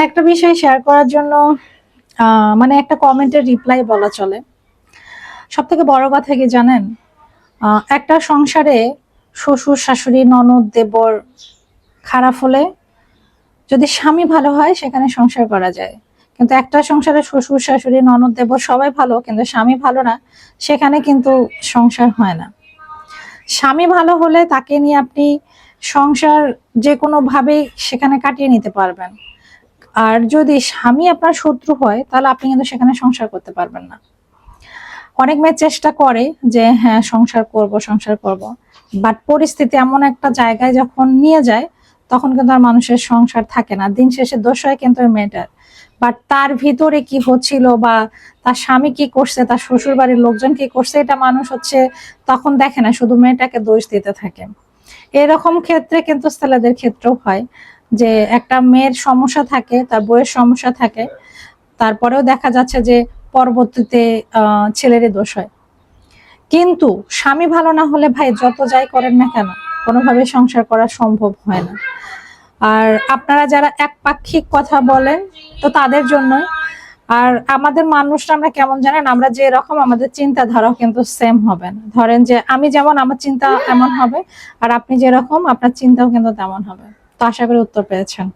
একটা বিষয় শেয়ার করার জন্য মানে একটা কমেন্টের রিপ্লাই বলা চলে। সব থেকে বড় কথা কি জানেন, একটা সংসারে শ্বশুর শাশুড়ি ননদ দেবর খারাপ হলে যদি স্বামী ভালো হয় সেখানে সংসার করা যায়, কিন্তু একটা সংসারে শ্বশুর শাশুড়ি ননদ দেবর সবাই ভালো কিন্তু স্বামী ভালো না, সেখানে কিন্তু সংসার হয় না। স্বামী ভালো হলে তাকে নিয়ে আপনি সংসার যে কোনো ভাবে সেখানে কাটিয়ে নিতে পারবেন। আর যদি স্বামী আপনার শত্রু হয় তাহলে আপনি কিন্তু সেখানে সংসার করতে পারবেন না। অনেক মেয়ে চেষ্টা করে যে হ্যাঁ সংসার করব, বাট পরিস্থিতি এমন একটা জায়গায় যখন নিয়ে যায় তখন কিন্তু আর মানুষের সংসার থাকে না। দিন শেষে দোষ হয় কিন্তু ওই মেয়েটার, বাট তার ভিতরে কি হচ্ছিল বা তার স্বামী কি করছে, তার শ্বশুর বাড়ির লোকজন কি করছে, এটা মানুষ তখন দেখে না, শুধু মেয়েটাকে দোষ দিতে থাকে। এরকম ক্ষেত্রে কিন্তু ছেলেদের ক্ষেত্রেও হয় যে একটা মেয়ের সমস্যা থাকে, তার বউয়ের সমস্যা থাকে, তারপরেও দেখা যাচ্ছে যে পরবর্তীতে ছেলেরই দোষ হয়। কিন্তু স্বামী ভালো না হলে ভাই যত যাই করেন না কেন কোনোভাবে সংসার করা সম্ভব হয় না। আর আপনারা যারা একপাক্ষিক কথা বলেন তো তাদের জন্যই। আর আমাদের মানুষরা আমরা কেমন জানেন, আমরা যে রকম আমাদের চিন্তাধারাও কিন্তু সেম হবে না। ধরেন যে আমি যেমন আমার চিন্তা এমন হবে, আর আপনি যেরকম আপনার চিন্তাও কিন্তু তেমন হবে। তো আশা করি উত্তর পেয়েছেন।